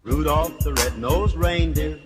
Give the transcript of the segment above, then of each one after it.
Rudolph the red-nosed reindeer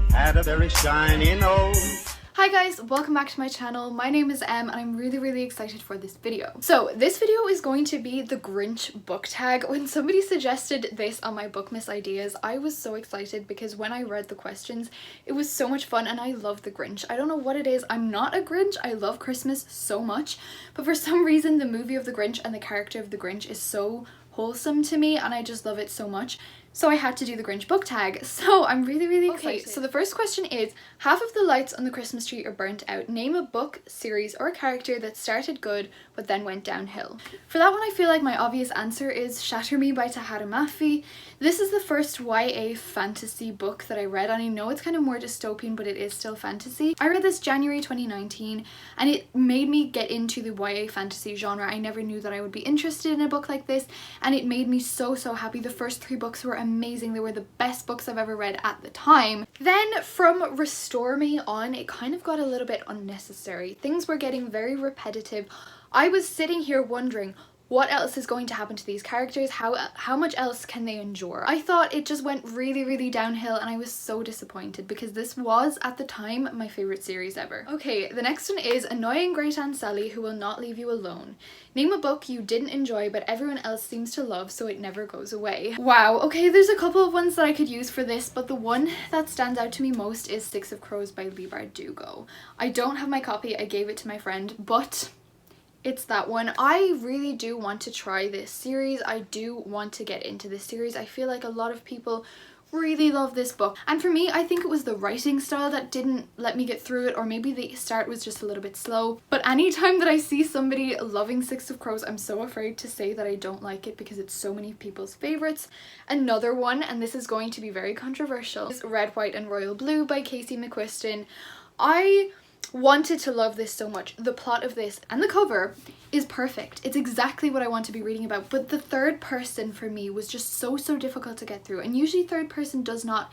had a very shiny nose. Hi guys, welcome back to my channel. My name is Em and I'm really excited for this video. So this video is going to be the Grinch book tag. When somebody suggested this on my Bookmas ideas, I was so excited because when I read the questions, it was so much fun and I love the Grinch. I don't know what it is. I'm not a Grinch. I love Christmas so much, but for some reason the movie of the Grinch and the character of the Grinch is so wholesome to me and I just love it so much. So I had to do the Grinch book tag. So I'm really excited. Okay, so the first question is, half of the lights on the Christmas tree are burnt out. Name a book, series, or character that started good but then went downhill. For that one, I feel like my obvious answer is Shatter Me by Tahara Mafi. This is the first YA fantasy book that I read, and I know it's kind of more dystopian, but it is still fantasy. I read this January 2019 and it made me get into the YA fantasy genre. I never knew that I would be interested in a book like this, and it made me so happy. The first 3 books were amazing. They were the best books I've ever read at the time. Then from Restore Me on, it kind of got a little bit unnecessary. Things were getting very repetitive. I was sitting here wondering, what else is going to happen to these characters? How much else can they endure? I thought it just went really downhill and I was so disappointed because this was, at the time, my favourite series ever. Okay, the next one is Annoying Great Aunt Sally Who Will Not Leave You Alone. Name a book you didn't enjoy but everyone else seems to love so it never goes away. Wow, okay, there's a couple of ones that I could use for this, but the one that stands out to me most is Six of Crows by Leigh Bardugo. I don't have my copy, I gave it to my friend, but it's that one. I really do want to try this series. I do want to get into this series. I feel like a lot of people really love this book, and for me I think it was the writing style that didn't let me get through it, or maybe the start was just a little bit slow. But anytime that I see somebody loving Six of Crows, I'm so afraid to say that I don't like it because it's so many people's favorites. Another one, and this is going to be very controversial, is Red, White and Royal Blue by Casey McQuiston. I wanted to love this so much. The plot of this and the cover is perfect. It's exactly what I want to be reading about, but the third person for me was just so difficult to get through, and usually third person does not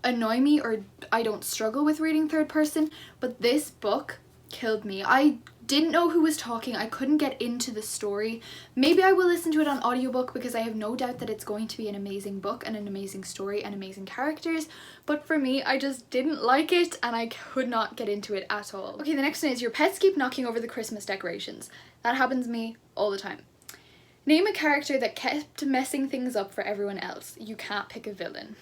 annoy me, or I don't struggle with reading third person, but this book killed me. I didn't know who was talking. I couldn't get into the story. Maybe I will listen to it on audiobook because I have no doubt that it's going to be an amazing book and an amazing story and amazing characters, but for me I just didn't like it and I could not get into it at all. Okay, the next one is Your Pets Keep Knocking Over the Christmas Decorations. That happens to me all the time. Name a character that kept messing things up for everyone else. You can't pick a villain.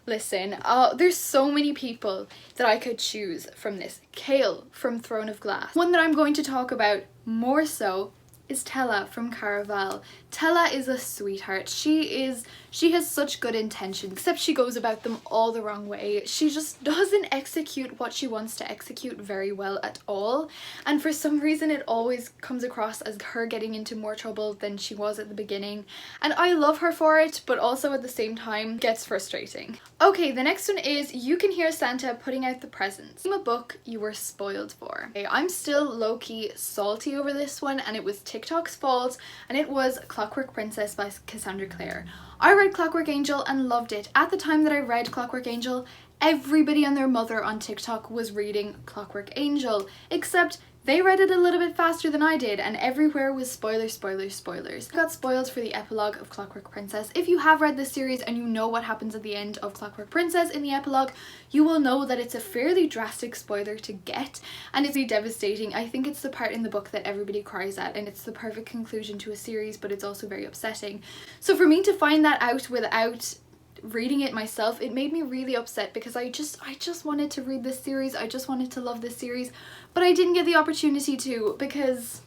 Listen, there's so many people that I could choose from this. Kale from Throne of Glass. One that I'm going to talk about more so is Tella from Caraval. Tella is a sweetheart. She has such good intentions, except she goes about them all the wrong way. She just doesn't execute what she wants to execute very well at all, and for some reason it always comes across as her getting into more trouble than she was at the beginning, and I love her for it, but also at the same time gets frustrating. Okay, the next one is You Can Hear Santa Putting Out the Presents. Name a book you were spoiled for. Okay, I'm still low-key salty over this one, and it was TikTok's fault, and it was Clockwork Princess by Cassandra Clare. I read Clockwork Angel and loved it. At the time that I read Clockwork Angel, everybody and their mother on TikTok was reading Clockwork Angel, except they read it a little bit faster than I did, and everywhere was spoilers. I got spoiled for the epilogue of Clockwork Princess. If you have read this series and you know what happens at the end of Clockwork Princess in the epilogue, you will know that it's a fairly drastic spoiler to get, and it's really devastating. I think it's the part in the book that everybody cries at, and it's the perfect conclusion to a series, but it's also very upsetting. So for me to find that out without reading it myself, it made me really upset because I just wanted to read this series. I just wanted to love this series, but I didn't get the opportunity to because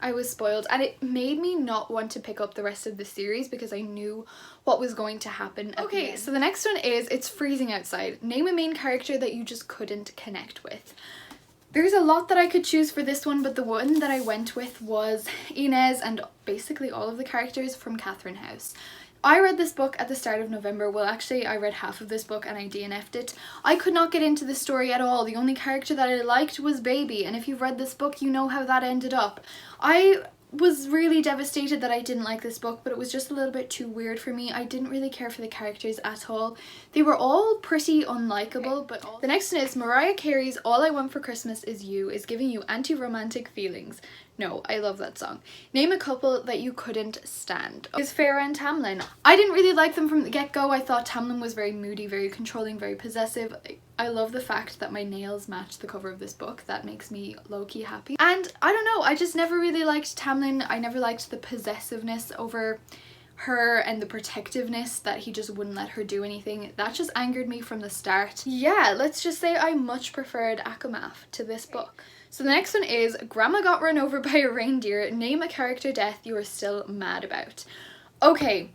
I was spoiled, and it made me not want to pick up the rest of the series because I knew what was going to happen. Okay, so the next one is It's Freezing Outside. Name a main character that you just couldn't connect with. There's a lot that I could choose for this one, but the one that I went with was Inez and basically all of the characters from Catherine House. I read this book at the start of November. Well, actually I read half of this book and I DNF'd it. I could not get into the story at all. The only character that I liked was Baby, and if you've read this book you know how that ended up. I was really devastated that I didn't like this book, but it was just a little bit too weird for me. I didn't really care for the characters at all. They were all pretty unlikable, but the next one is Mariah Carey's All I Want for Christmas Is You is giving you anti-romantic feelings. No, I love that song. Name a couple that you couldn't stand. Is Farrah and Tamlin. I didn't really like them from the get-go. I thought Tamlin was very moody, very controlling, very possessive. I love the fact that my nails match the cover of this book. That makes me low-key happy. And I don't know, I just never really liked Tamlin. I never liked the possessiveness over her and the protectiveness that he just wouldn't let her do anything. That just angered me from the start. Yeah, let's just say I much preferred Akamaf to this book. So the next one is Grandma Got Run Over by a Reindeer. Name a character death you are still mad about. Okay,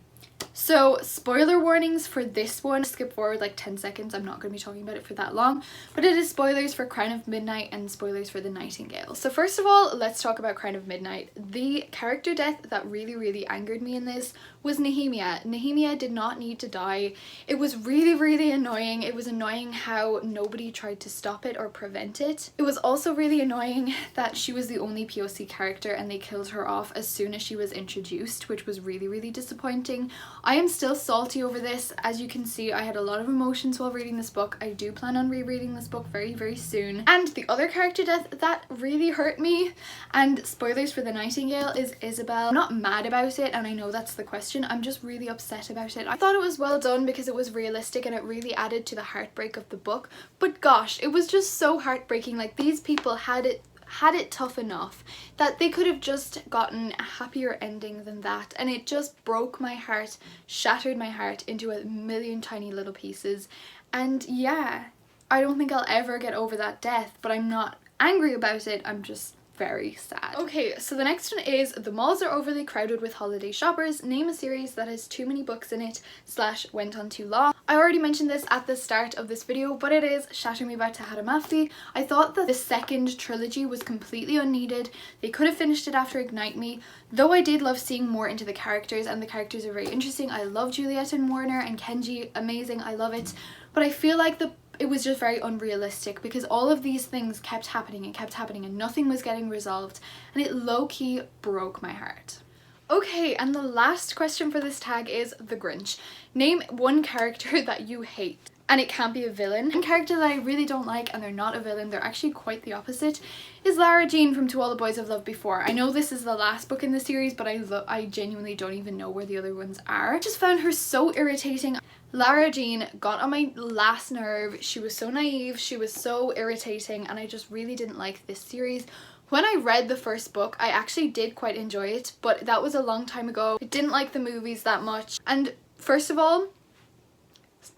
so spoiler warnings for this one. Skip forward like 10 seconds. I'm not going to be talking about it for that long, but it is spoilers for Crown of Midnight and spoilers for The Nightingale. So first of all, let's talk about Crown of Midnight. The character death that really angered me in this was Nehemia. Nehemia did not need to die. It was really annoying. It was annoying how nobody tried to stop it or prevent it. It was also really annoying that she was the only POC character and they killed her off as soon as she was introduced, which was really disappointing. I am still salty over this. As you can see, I had a lot of emotions while reading this book. I do plan on rereading this book very soon. And the other character death that really hurt me, and spoilers for The Nightingale, is Isabel. I'm not mad about it, and I know that's the question. I'm just really upset about it. I thought it was well done because it was realistic and it really added to the heartbreak of the book, but gosh, it was just so heartbreaking. Like, these people had it tough enough that they could have just gotten a happier ending than that, and it just broke my heart, shattered my heart into a million tiny little pieces. And yeah, I don't think I'll ever get over that death, but I'm not angry about it, I'm just very sad. Okay, so the next one is The Malls Are Overly Crowded with Holiday Shoppers. Name a series that has too many books in it / went on too long. I already mentioned this at the start of this video, but it is Shatter Me by Tahara Mafti. I thought that the second trilogy was completely unneeded. They could have finished it after Ignite Me, though I did love seeing more into the characters, and the characters are very interesting. I love Juliet and Warner and Kenji, amazing, I love it. But I feel like it was just very unrealistic because all of these things kept happening and nothing was getting resolved, and it low-key broke my heart. Okay, and the last question for this tag is The Grinch. Name one character that you hate. And it can't be a villain. One character that I really don't like, and they're not a villain, they're actually quite the opposite, is Lara Jean from To All the Boys I've Loved Before. I know this is the last book in the series, but I genuinely don't even know where the other ones are. I just found her so irritating. Lara Jean got on my last nerve. She was so naive, she was so irritating, and I just really didn't like this series. When I read the first book, I actually did quite enjoy it, but that was a long time ago. I didn't like the movies that much. And first of all,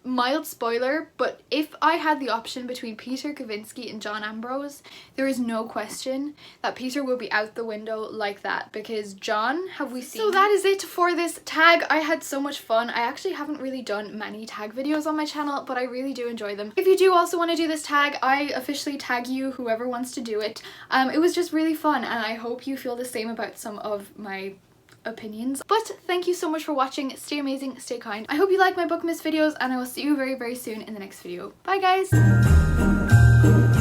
mild spoiler, but if I had the option between Peter Kavinsky and John Ambrose, there is no question that Peter will be out the window like that, because John, have we seen? So that is it for this tag. I had so much fun. I actually haven't really done many tag videos on my channel, but I really do enjoy them. If you do also want to do this tag, I officially tag you, whoever wants to do it. It was just really fun, and I hope you feel the same about some of my opinions. But thank you so much for watching. Stay amazing, stay kind. I hope you like my Bookmas videos, and I will see you very soon in the next video. Bye guys!